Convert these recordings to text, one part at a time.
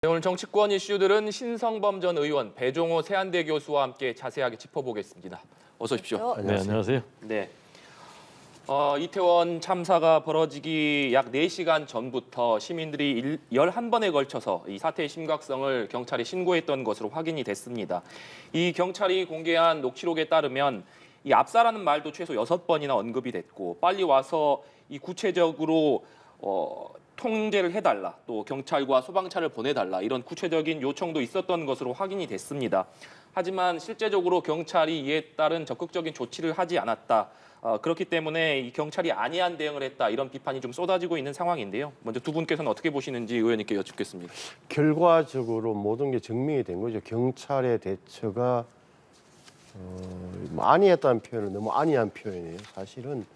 네, 오늘 정치권 이슈들은 신성범 전 의원, 배종호 세안대 교수와 함께 자세하게 짚어보겠습니다. 어서 오십시오. 네, 안녕하세요. 네. 이태원 참사가 벌어지기 약 4시간 전부터 시민들이 11번에 걸쳐서 이 사태의 심각성을 경찰에 신고했던 것으로 확인이 됐습니다. 이 경찰이 공개한 녹취록에 따르면 이 압사라는 말도 최소 6번이나 언급이 됐고 빨리 와서 이 구체적으로 통제를 해달라, 또 경찰과 소방차를 보내달라 이런 구체적인 요청도 있었던 것으로 확인이 됐습니다. 하지만 실제적으로 경찰이 이에 따른 적극적인 조치를 하지 않았다. 그렇기 때문에 이 경찰이 안이한 대응을 했다 이런 비판이 좀 쏟아지고 있는 상황인데요. 먼저 두 분께서는 어떻게 보시는지 의원님께 여쭙겠습니다. 결과적으로 모든 게 증명이 된 거죠. 경찰의 대처가 안이했다는 표현은 너무 안이한 표현이에요. 사실은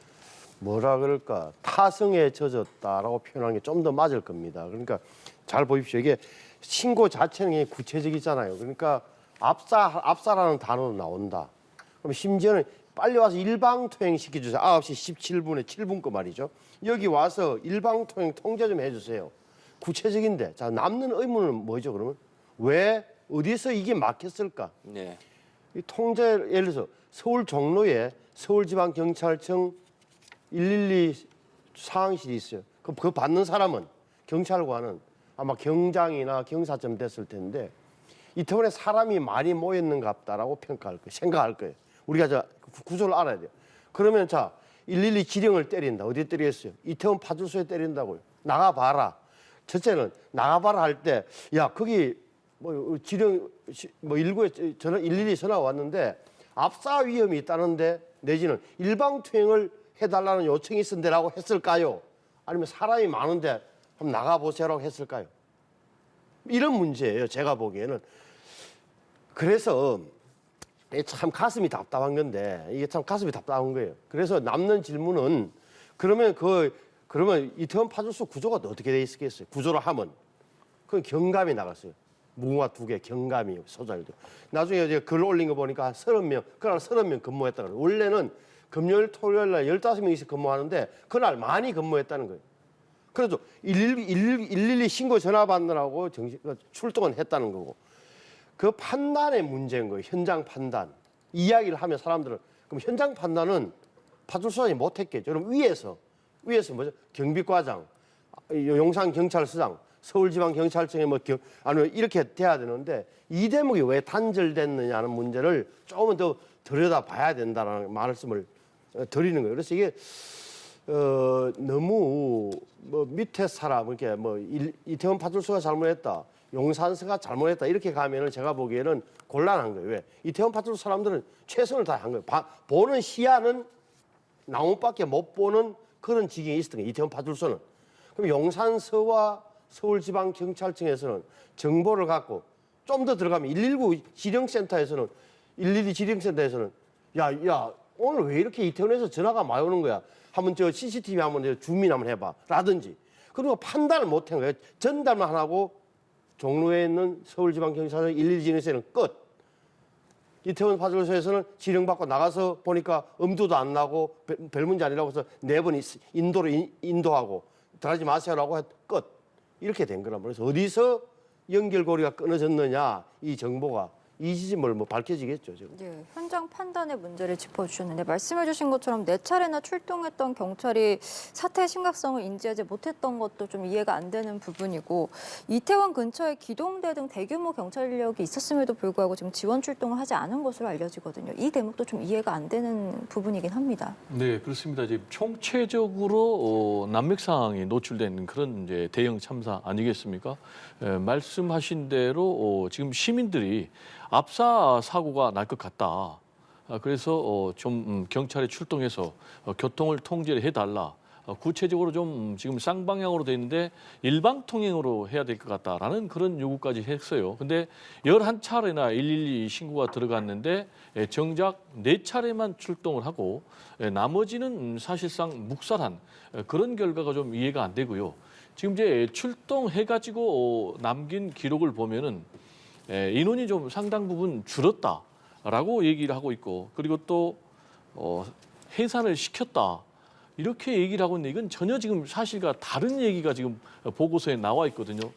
뭐라 그럴까 타성에 젖었다라고 표현하는 게 좀 더 맞을 겁니다. 그러니까 잘 보십시오. 이게 신고 자체는 구체적이잖아요. 그러니까 압사라는 단어도 나온다. 그럼 심지어는 빨리 와서 일방통행 시켜주세요. 9시 17분에 7분 거 말이죠. 여기 와서 일방통행 통제 좀 해주세요. 구체적인데 자 남는 의문은 뭐죠? 그러면 왜 어디서 이게 막혔을까? 네. 이 통제 예를 들어서 서울 종로에 서울지방경찰청 112 상황실이 있어요. 그거 받는 사람은 경찰관은 아마 경장이나 경사점 됐을 텐데 이태원에 사람이 많이 모였는갑다라고 평가할 거예요. 생각할 거예요. 우리가 저 구조를 알아야 돼요. 그러면 자 112 지령을 때린다. 어디에 때리겠어요? 이태원 파출소에 때린다고요. 나가봐라. 첫째는 나가봐라 할 때 야 거기 뭐 지령 뭐 119에 전화 112 전화 왔는데 압사 위험이 있다는데 내지는 일방투행을 해달라는 요청이 있은데라고 했을까요? 아니면 사람이 많은데 한번 나가보세요라고 했을까요? 이런 문제예요. 제가 보기에는. 그래서 참 가슴이 답답한 건데 이게 참 가슴이 답답한 거예요. 그래서 남는 질문은 그러면 이태원 파출소 구조가 어떻게 돼 있겠어요? 구조를 하면 그건 경감이 나갔어요. 무궁화 2개 경감이 소장이죠. 나중에 이제 글 올린 거 보니까 30명 그날 30명 근무했다 그래요. 원래는 금요일 토요일 날 15명씩 근무하는데 그날 많이 근무했다는 거예요. 그래도 112 신고 전화 받느라고 출동은 했다는 거고. 그 판단의 문제인 거예요. 현장 판단. 이야기를 하면 사람들은 그럼 현장 판단은 파출소장이 못했겠죠. 그럼 위에서 뭐죠? 경비과장, 용산경찰서장, 서울지방경찰청에 아니면 이렇게 돼야 되는데 이 대목이 왜 단절됐느냐는 문제를 조금은 더 들여다봐야 된다는 말씀을 드리는 거예요. 그래서 이게 너무 밑에 사람 이렇게 이태원 파출소가 잘못했다. 용산서가 잘못했다 이렇게 가면은 제가 보기에는 곤란한 거예요. 왜? 이태원 파출소 사람들은 최선을 다한 거예요. 보는 시야는 나무밖에 못 보는 그런 지경이 있었던 거예요. 이태원 파출소는. 그럼 용산서와 서울지방경찰청에서는 정보를 갖고 좀 더 들어가면 119 지령센터에서는 112 지령센터에서는 야 오늘 왜 이렇게 이태원에서 전화가 많이 오는 거야? 한번 저 CCTV 한번 주민 한번 해봐 라든지. 그리고 판단을 못 한 거예요. 전달만 하고 종로에 있는 서울지방경찰청 112 지령센터는 끝. 이태원 파출소에서는 지령받고 나가서 보니까 엄두도 안 나고 별 문제 아니라고 해서 4번 인도하고 들어가지 마세요라고 끝. 이렇게 된 거란 말이에요. 그래서 어디서 연결고리가 끊어졌느냐 이 정보가 이 지점을 밝혀지겠죠. 지금. 네, 현장 판단의 문제를 짚어주셨는데 말씀해주신 것처럼 4차례나 출동했던 경찰이 사태의 심각성을 인지하지 못했던 것도 좀 이해가 안 되는 부분이고 이태원 근처에 기동대 등 대규모 경찰 인력이 있었음에도 불구하고 지금 지원 출동을 하지 않은 것으로 알려지거든요. 이 대목도 좀 이해가 안 되는 부분이긴 합니다. 네, 그렇습니다. 지금 총체적으로 난맥 상황이 노출된 그런 이제 대형 참사 아니겠습니까? 말씀하신 대로 지금 시민들이 압사 사고가 날 것 같다. 그래서 좀 경찰에 출동해서 교통을 통제를 해달라. 구체적으로 좀 지금 쌍방향으로 돼 있는데 일방 통행으로 해야 될 것 같다라는 그런 요구까지 했어요. 근데 11차례나 112 신고가 들어갔는데 정작 4차례만 출동을 하고 나머지는 사실상 묵살한 그런 결과가 좀 이해가 안 되고요. 지금 이제 출동해가지고 남긴 기록을 보면은 인원이 좀 상당 부분 줄었다라고 얘기를 하고 있고 그리고 또 해산을 시켰다 이렇게 얘기를 하고 있는데 이건 전혀 지금 사실과 다른 얘기가 지금 보고서에 나와 있거든요.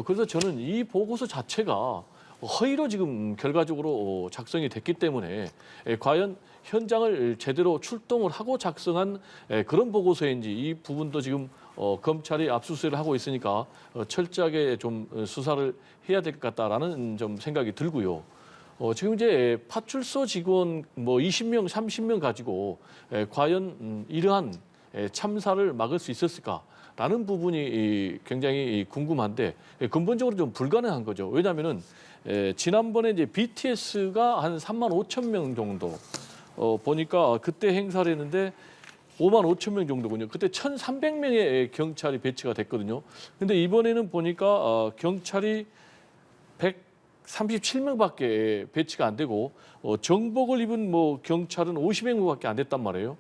그래서 저는 이 보고서 자체가 허위로 지금 결과적으로 작성이 됐기 때문에 과연 현장을 제대로 출동을 하고 작성한 그런 보고서인지 이 부분도 지금 검찰이 압수수색을 하고 있으니까 철저하게 좀 수사를 해야 될 것 같다라는 좀 생각이 들고요. 지금 이제 파출소 직원 뭐 20명, 30명 가지고 과연 이러한 참사를 막을 수 있었을까라는 부분이 굉장히 궁금한데 근본적으로 좀 불가능한 거죠. 왜냐하면은 지난번에 이제 BTS가 한 3만 5천 명 정도 보니까 그때 행사를 했는데 5만 5천 명 정도군요. 그때 1,300명의 경찰이 배치가 됐거든요. 근데 이번에는 보니까 경찰이 137명밖에 배치가 안 되고 정복을 입은 뭐 경찰은 50명밖에 안 됐단 말이에요.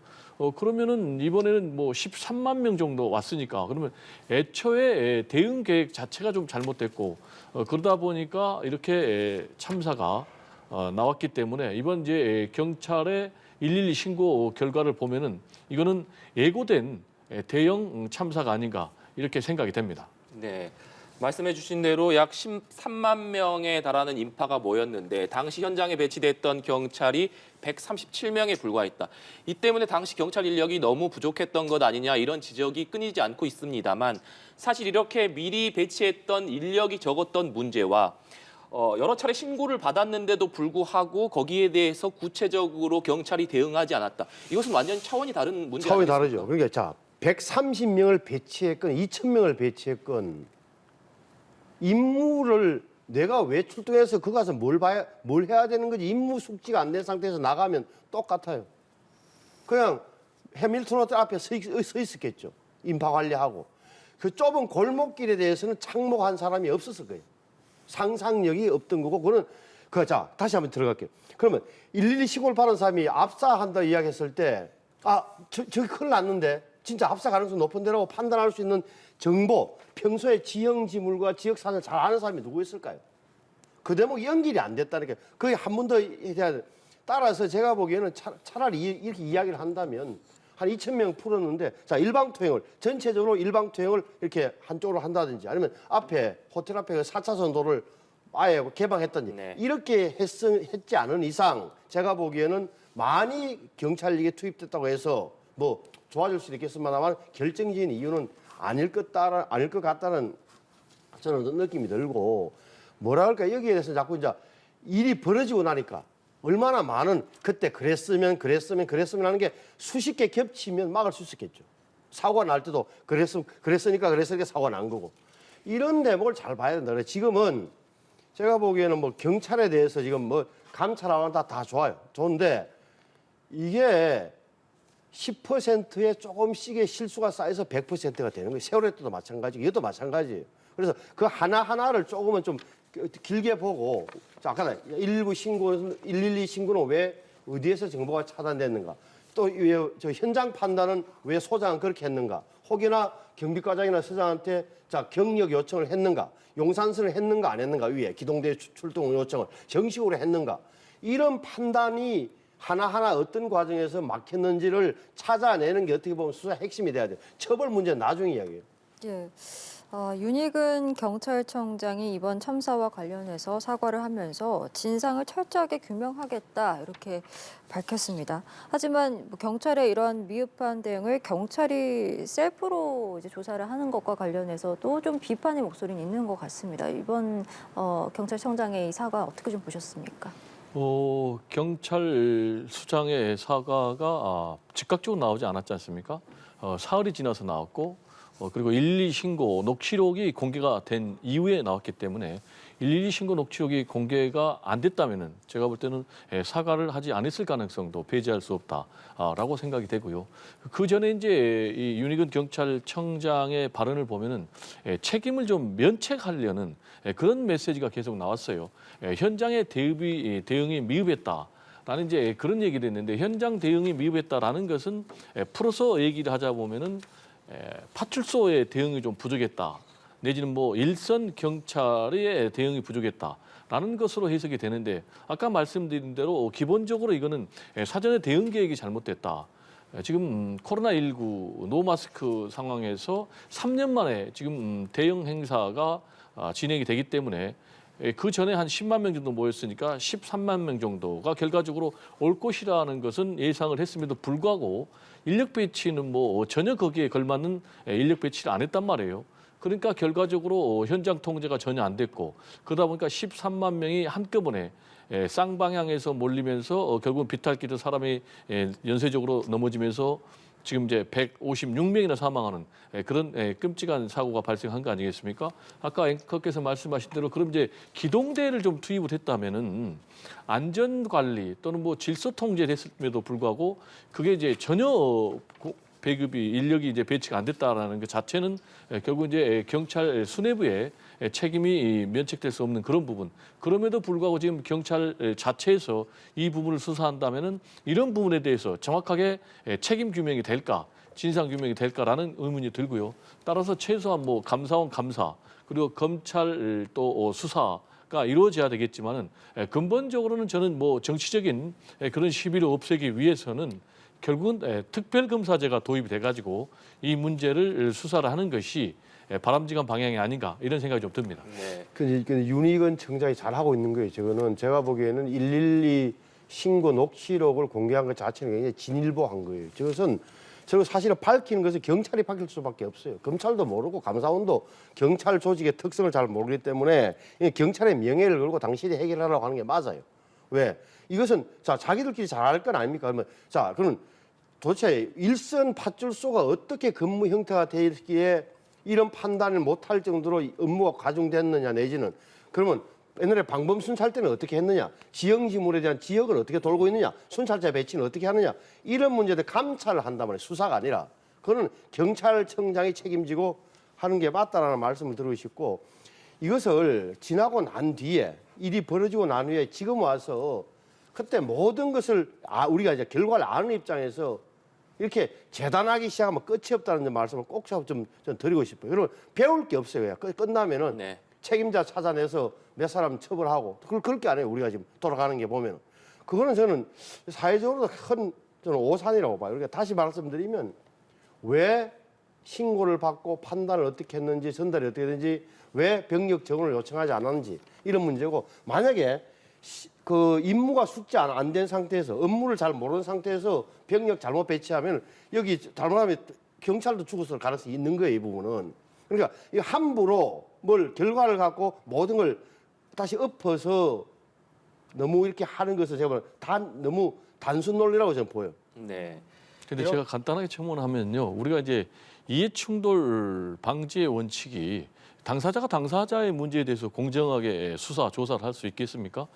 그러면은 이번에는 뭐 13만 명 정도 왔으니까 그러면 애초에 대응 계획 자체가 좀 잘못됐고 그러다 보니까 이렇게 참사가 나왔기 때문에 이번 이제 경찰의 112 신고 결과를 보면은 이거는 예고된 대형 참사가 아닌가 이렇게 생각이 됩니다. 네. 말씀해 주신 대로 약 13만 명에 달하는 인파가 모였는데 당시 현장에 배치됐던 경찰이 137명에 불과했다. 이 때문에 당시 경찰 인력이 너무 부족했던 것 아니냐 이런 지적이 끊이지 않고 있습니다만 사실 이렇게 미리 배치했던 인력이 적었던 문제와 여러 차례 신고를 받았는데도 불구하고 거기에 대해서 구체적으로 경찰이 대응하지 않았다. 이것은 완전 차원이 다른 문제 차원이 아니겠습니까? 다르죠. 그러니까 자, 130명을 배치했건 2,000명을 배치했건 임무를 내가 왜 출동해서 그 가서 뭘 해야 되는 거지 임무 숙지가 안 된 상태에서 나가면 똑같아요. 그냥 해밀턴 호텔 앞에 서 있었겠죠. 인파 관리하고. 그 좁은 골목길에 대해서는 착목한 사람이 없었을 거예요. 상상력이 없던 거고 그거는 자 다시 한번 들어갈게요. 그러면 112 신고를 받은 사람이 압사한다 이야기했을 때 저기 큰일 났는데 진짜 압사 가능성 높은 데라고 판단할 수 있는 정보, 평소에 지형 지물과 지역 사정을 잘 아는 사람이 누구 있을까요? 그 대목이 연결이 안 됐다는 게 그게 한 번 더 해야 돼. 따라서 제가 보기에는 차라리 이렇게 이야기를 한다면 한 2,000명 풀었는데 자 일방통행을 전체적으로 일방통행을 이렇게 한쪽으로 한다든지 아니면 앞에 호텔 앞에 그 4차선 도를 아예 개방했든지 네. 이렇게 했지 않은 이상 제가 보기에는 많이 경찰력이 투입됐다고 해서 뭐 좋아질 수도 있겠습니다만 결정적인 이유는 아닐 것 같다는 저는 느낌이 들고 뭐라 할까 여기에 대해서 자꾸 이제 일이 벌어지고 나니까 얼마나 많은 그때 그랬으면 하는 게 수십 개 겹치면 막을 수 있었겠죠. 사고가 날 때도 그랬으니까 사고가 난 거고 이런 대목을 잘 봐야 된다. 그래 지금은 제가 보기에는 뭐 경찰에 대해서 지금 뭐 감찰하고 다 좋아요. 좋은데 이게 10%의 조금씩의 실수가 쌓여서 100%가 되는 거예요. 세월호 때도 마찬가지고 이것도 마찬가지예요. 그래서 그 하나하나를 조금은 좀 길게 보고 자, 아까 112 신고는 왜 어디에서 정보가 차단됐는가? 또 왜 저 현장 판단은 왜 소장은 그렇게 했는가? 혹여나 경비과장이나 서장한테 자 경력 요청을 했는가? 용산서를 했는가 안 했는가? 위에 기동대 출동 요청을 정식으로 했는가? 이런 판단이 하나하나 어떤 과정에서 막혔는지를 찾아내는 게 어떻게 보면 수사 핵심이 돼야 돼요. 처벌 문제는 나중 이야기예요. 예. 윤익은 경찰청장이 이번 참사와 관련해서 사과를 하면서 진상을 철저하게 규명하겠다 이렇게 밝혔습니다. 하지만 경찰의 이런 미흡한 대응을 경찰이 셀프로 이제 조사를 하는 것과 관련해서도 좀 비판의 목소리는 있는 것 같습니다. 이번 경찰청장의 이 사과 어떻게 좀 보셨습니까? 경찰 수장의 사과가 즉각적으로 나오지 않았지 않습니까? 사흘이 지나서 나왔고 그리고 112 신고 녹취록이 공개가 된 이후에 나왔기 때문에 112 신고 녹취록이 공개가 안 됐다면은 제가 볼 때는 사과를 하지 않았을 가능성도 배제할 수 없다라고 생각이 되고요. 그 전에 이제 이 윤익은 경찰청장의 발언을 보면은 책임을 좀 면책하려는 그런 메시지가 계속 나왔어요. 현장의 대응이 미흡했다라는 이제 그런 얘기를 했는데 현장 대응이 미흡했다라는 것은 풀어서 얘기를 하자 보면은 파출소의 대응이 좀 부족했다. 내지는 뭐 일선 경찰의 대응이 부족했다라는 것으로 해석이 되는데 아까 말씀드린 대로 기본적으로 이거는 사전에 대응 계획이 잘못됐다. 지금 코로나19 노마스크 상황에서 3년 만에 지금 대형 행사가 진행이 되기 때문에 그 전에 한 10만 명 정도 모였으니까 13만 명 정도가 결과적으로 올 것이라는 것은 예상을 했음에도 불구하고 인력 배치는 뭐 전혀 거기에 걸맞는 인력 배치를 안 했단 말이에요. 그러니까 결과적으로 현장 통제가 전혀 안 됐고 그러다 보니까 13만 명이 한꺼번에 쌍방향에서 몰리면서 결국은 비탈길에 사람이 연쇄적으로 넘어지면서 지금 이제 156명이나 사망하는 그런 끔찍한 사고가 발생한 거 아니겠습니까? 아까 앵커께서 말씀하신 대로 그럼 이제 기동대를 좀 투입을 했다면은 안전 관리 또는 뭐 질서 통제를 했음에도 불구하고 그게 이제 전혀 배급이 인력이 이제 배치가 안 됐다라는 것 자체는 결국 이제 경찰 수뇌부의 책임이 면책될 수 없는 그런 부분. 그럼에도 불구하고 지금 경찰 자체에서 이 부분을 수사한다면은 이런 부분에 대해서 정확하게 책임 규명이 될까, 진상 규명이 될까라는 의문이 들고요. 따라서 최소한 뭐 감사원 감사 그리고 검찰 또 수사가 이루어져야 되겠지만은 근본적으로는 저는 뭐 정치적인 그런 시비를 없애기 위해서는 결국은 특별검사제가 도입이 돼가지고 이 문제를 수사를 하는 것이 바람직한 방향이 아닌가 이런 생각이 좀 듭니다. 네. 근데 윤희근 청장이 잘하고 있는 거예요. 저거는 제가 보기에는 112 신고 녹취록을 공개한 것 자체는 굉장히 진일보한 거예요. 저거 사실은 밝히는 것은 경찰이 밝힐 수밖에 없어요. 검찰도 모르고 감사원도 경찰 조직의 특성을 잘 모르기 때문에 경찰의 명예를 걸고 당신이 해결하라고 하는 게 맞아요. 왜? 이것은 자기들끼리 잘 알 건 아닙니까? 그러면 그럼 도대체 일선 파출소가 어떻게 근무 형태가 되기에 이런 판단을 못할 정도로 업무가 과중됐느냐 내지는 그러면 옛날에 방범 순찰 때는 어떻게 했느냐, 지형지물에 대한 지역을 어떻게 돌고 있느냐, 순찰자 배치는 어떻게 하느냐 이런 문제들 감찰을 한단 말이에요. 수사가 아니라 그거는 경찰청장이 책임지고 하는 게 맞다라는 말씀을 드리고 싶고 이것을 지나고 난 뒤에 일이 벌어지고 난 후에 지금 와서 그때 모든 것을 우리가 이제 결과를 아는 입장에서 이렇게 재단하기 시작하면 끝이 없다는 말씀을 꼭 좀 드리고 싶어요. 그러면 배울 게 없어요. 끝나면은 네. 책임자 찾아내서 몇 사람 처벌하고 그렇게 안 해요. 우리가 지금 돌아가는 게 보면은 그거는 저는 사회적으로 큰 저는 오산이라고 봐요. 그러니까 다시 말씀드리면 왜 신고를 받고 판단을 어떻게 했는지 전달이 어떻게 됐는지 왜 병력 정원을 요청하지 않았는지 이런 문제고 만약에 그 임무가 숙지 안 된 상태에서 업무를 잘 모르는 상태에서 병력 잘못 배치하면 여기 잘못하면 경찰도 죽었을 가능성이 있는 거예요. 이 부분은. 그러니까 이 함부로 뭘 결과를 갖고 모든 걸 다시 엎어서 너무 이렇게 하는 것을 제가 너무 단순 논리라고 저는 보여요. 네. 근데 제가 간단하게 첨언하면요. 우리가 이제 이해충돌 방지의 원칙이 당사자가 당사자의 문제에 대해서 공정하게 수사, 조사를 할 수 있겠습니까?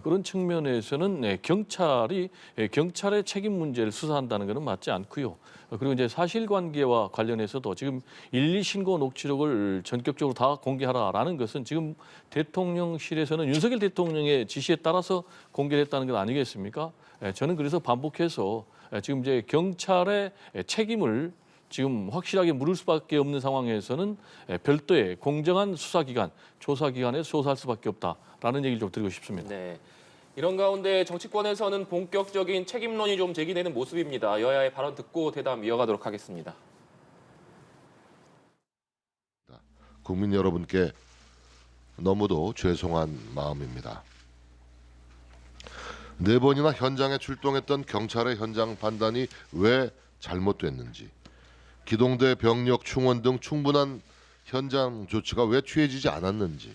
그런 측면에서는 경찰의 책임 문제를 수사한다는 것은 맞지 않고요. 그리고 이제 사실관계와 관련해서도 지금 112 신고 녹취록을 전격적으로 다 공개하라라는 것은 지금 대통령실에서는 윤석열 대통령의 지시에 따라서 공개했다는 것 아니겠습니까? 저는 그래서 반복해서 지금 이제 경찰의 책임을 지금 확실하게 물을 수밖에 없는 상황에서는 별도의 공정한 수사기관, 조사기관에 조사할 수밖에 없다라는 얘기를 좀 드리고 싶습니다. 네. 이런 가운데 정치권에서는 본격적인 책임론이 좀 제기되는 모습입니다. 여야의 발언 듣고 대담 이어가도록 하겠습니다. 국민 여러분께 너무도 죄송한 마음입니다. 4번이나 현장에 출동했던 경찰의 현장 판단이 왜 잘못됐는지, 기동대 병력 충원 등 충분한 현장 조치가 왜 취해지지 않았는지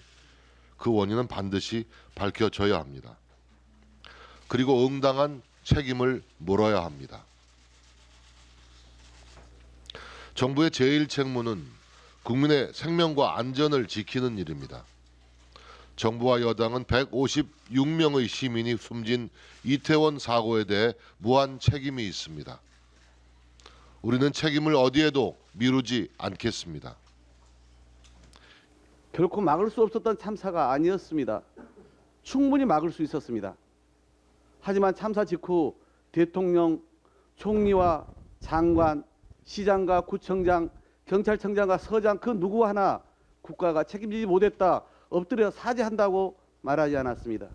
그 원인은 반드시 밝혀져야 합니다. 그리고 응당한 책임을 물어야 합니다. 정부의 제1책무는 국민의 생명과 안전을 지키는 일입니다. 정부와 여당은 156명의 시민이 숨진 이태원 사고에 대해 무한 책임이 있습니다. 우리는 책임을 어디에도 미루지 않겠습니다. 결코 막을 수 없었던 참사가 아니었습니다. 충분히 막을 수 있었습니다. 하지만 참사 직후 대통령, 총리와 장관, 시장과 구청장, 경찰청장과 서장 그 누구 하나 국가가 책임지지 못했다, 엎드려 사죄한다고 말하지 않았습니다.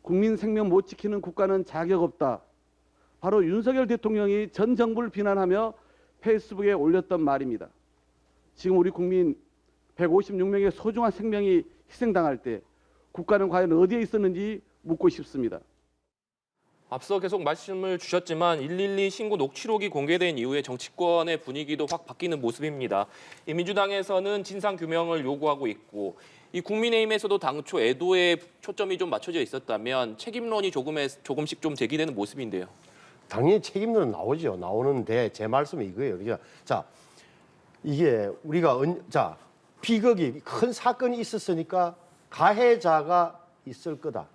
국민 생명 못 지키는 국가는 자격 없다. 바로 윤석열 대통령이 전 정부를 비난하며 페이스북에 올렸던 말입니다. 지금 우리 국민 156명의 소중한 생명이 희생당할 때 국가는 과연 어디에 있었는지 묻고 싶습니다. 앞서 계속 말씀을 주셨지만 112 신고 녹취록이 공개된 이후에 정치권의 분위기도 확 바뀌는 모습입니다. 이 민주당에서는 진상 규명을 요구하고 있고 이 국민의힘에서도 당초 애도에 초점이 좀 맞춰져 있었다면 책임론이 조금씩 좀 제기되는 모습인데요. 당연히 책임론은 나오죠. 나오는데 제 말씀이 이거예요. 그러니까 자 이게 우리가 비극이 큰 사건이 있었으니까 가해자가 있을 거다.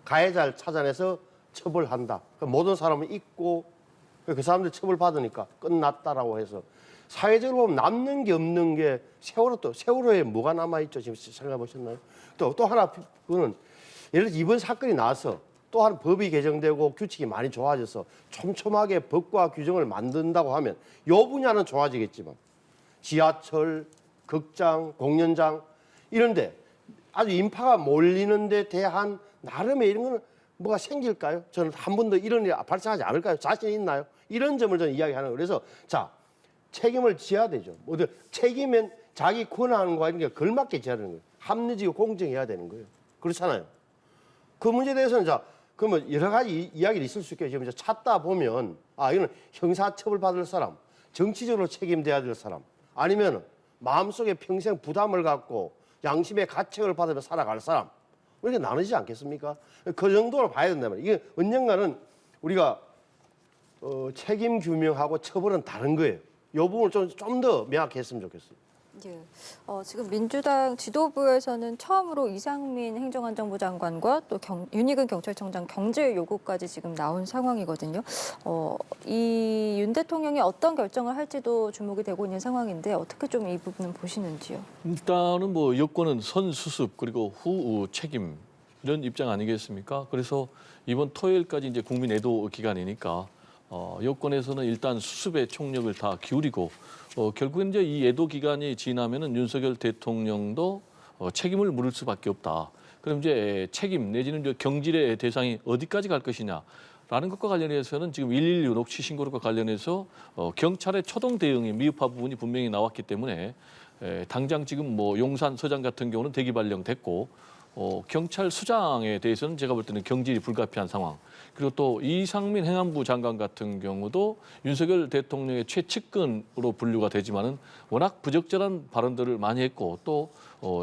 가해자를 찾아내서 처벌한다. 모든 사람은 있고 그 사람들 처벌받으니까 끝났다라고 해서 사회적으로 보면 남는 게 없는 게 세월호에 뭐가 남아있죠? 지금 생각해 보셨나요? 또 하나 그거는 예를 들어 이번 사건이 나서 또 한 법이 개정되고 규칙이 많이 좋아져서 촘촘하게 법과 규정을 만든다고 하면 요 분야는 좋아지겠지만 지하철, 극장, 공연장 이런데 아주 인파가 몰리는 데 대한 나름의 이런 거는 뭐가 생길까요? 저는 한 번도 이런 일이 발생하지 않을까요? 자신이 있나요? 이런 점을 저는 이야기하는 거예요. 그래서 자 책임을 져야 되죠. 책임은 자기 권한과 이런 게 걸맞게 져야 되는 거예요. 합리적이고 공정해야 되는 거예요. 그렇잖아요. 그 문제에 대해서는 그러면 여러 가지 이야기를 있을 수 있겠죠. 지금 찾다 보면 이거는 형사처벌 받을 사람, 정치적으로 책임져야 될 사람, 아니면 마음속에 평생 부담을 갖고 양심의 가책을 받으며 살아갈 사람. 이렇게 나누지 않겠습니까? 그 정도로 봐야 된다면 이게 언젠가는 우리가 책임 규명하고 처벌은 다른 거예요. 이 부분을 좀 더 명확했으면 좋겠어요. 예. 지금 민주당 지도부에서는 처음으로 이상민 행정안전부 장관과 또 윤희근 경찰청장 경질 요구까지 지금 나온 상황이거든요. 이 윤 대통령이 어떤 결정을 할지도 주목이 되고 있는 상황인데 어떻게 좀 이 부분은 보시는지요? 일단은 뭐 여권은 선수습 그리고 후 책임 이런 입장 아니겠습니까? 그래서 이번 토요일까지 이제 국민 애도 기간이니까 여권에서는 일단 수습에 총력을 다 기울이고 결국은 이제 이 애도 기간이 지나면은 윤석열 대통령도 책임을 물을 수밖에 없다. 그럼 이제 책임 내지는 이제 경질의 대상이 어디까지 갈 것이냐라는 것과 관련해서는 지금 112 녹취 신고록과 관련해서 경찰의 초동 대응이 미흡한 부분이 분명히 나왔기 때문에 당장 지금 뭐 용산 서장 같은 경우는 대기 발령됐고 경찰 수장에 대해서는 제가 볼 때는 경질이 불가피한 상황. 그리고 또 이상민 행안부 장관 같은 경우도 윤석열 대통령의 최측근으로 분류가 되지만은 워낙 부적절한 발언들을 많이 했고 또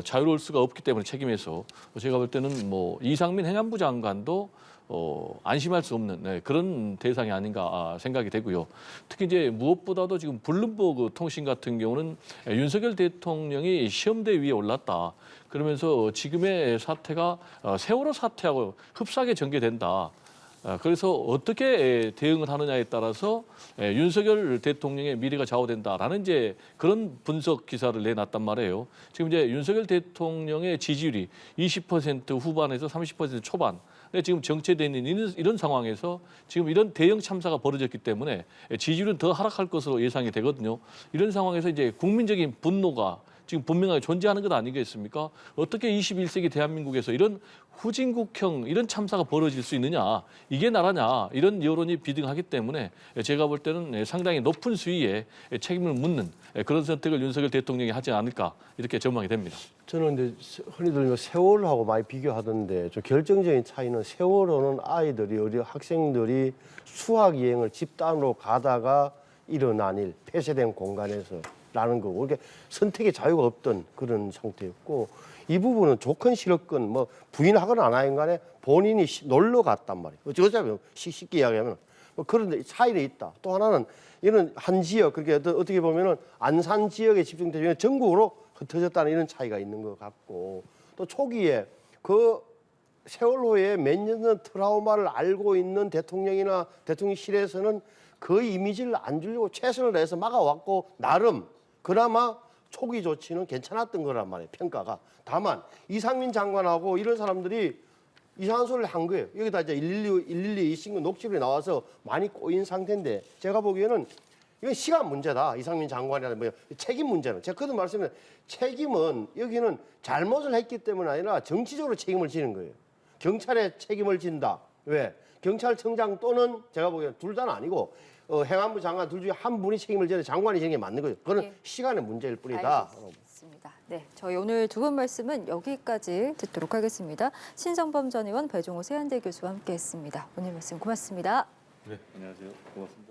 자유로울 수가 없기 때문에 책임에서 제가 볼 때는 뭐 이상민 행안부 장관도 안심할 수 없는 그런 대상이 아닌가 생각이 되고요. 특히 이제 무엇보다도 지금 블룸버그 통신 같은 경우는 윤석열 대통령이 시험대 위에 올랐다. 그러면서 지금의 사태가 세월호 사태하고 흡사하게 전개된다. 그래서 어떻게 대응을 하느냐에 따라서 윤석열 대통령의 미래가 좌우된다라는 이제 그런 분석 기사를 내놨단 말이에요. 지금 이제 윤석열 대통령의 지지율이 20% 후반에서 30% 초반. 지금 정체되어 있는 이런 상황에서 지금 이런 대형 참사가 벌어졌기 때문에 지지율은 더 하락할 것으로 예상이 되거든요. 이런 상황에서 이제 국민적인 분노가 지금 분명하게 존재하는 것 아니겠습니까? 어떻게 21세기 대한민국에서 이런 후진국형 이런 참사가 벌어질 수 있느냐, 이게 나라냐, 이런 여론이 비등하기 때문에 제가 볼 때는 상당히 높은 수위에 책임을 묻는 그런 선택을 윤석열 대통령이 하지 않을까 이렇게 전망이 됩니다. 저는 근데 흔히들 세월호하고 많이 비교하던데 좀 결정적인 차이는 세월호는 아이들이 학생들이 수학 여행을 집단으로 가다가 일어난 일, 폐쇄된 공간에서라는 거고 이렇게 선택의 자유가 없던 그런 상태였고 이 부분은 조건 실업권 뭐 부인하거나 안 하건 간에 본인이 놀러 갔단 말이에요. 어쩌면 쉽게 이야기하면 뭐 그런 차이가 있다. 또 하나는 이런 한 지역 그렇게 어떻게 보면은 안산 지역에 집중되면 전국으로 흩어졌다는 이런 차이가 있는 것 같고 또 초기에 그 세월호에 몇 년 전 트라우마를 알고 있는 대통령이나 대통령실에서는 그 이미지를 안 주려고 최선을 다해서 막아왔고 나름 그나마 초기 조치는 괜찮았던 거란 말이에요. 평가가. 다만 이상민 장관하고 이런 사람들이 이상한 소리를 한 거예요. 여기다 이제 112 신고 녹취록이 나와서 많이 꼬인 상태인데 제가 보기에는 이건 시간 문제다. 이상민 장관이나 뭐 책임 문제는. 제가 그도 말씀드린 책임은 여기는 잘못을 했기 때문이 아니라 정치적으로 책임을 지는 거예요. 경찰에 책임을 진다. 왜? 경찰청장 또는 제가 보기에는 둘 다는 아니고 행안부 장관 둘 중에 한 분이 책임을 져야 장관이 지는 게 맞는 거예요. 그거는 네. 시간의 문제일 뿐이다. 알겠습니다. 네, 저희 오늘 두 분 말씀은 여기까지 듣도록 하겠습니다. 신성범 전 의원, 배종호 세한대 교수와 함께했습니다. 오늘 말씀 고맙습니다. 네, 안녕하세요. 고맙습니다.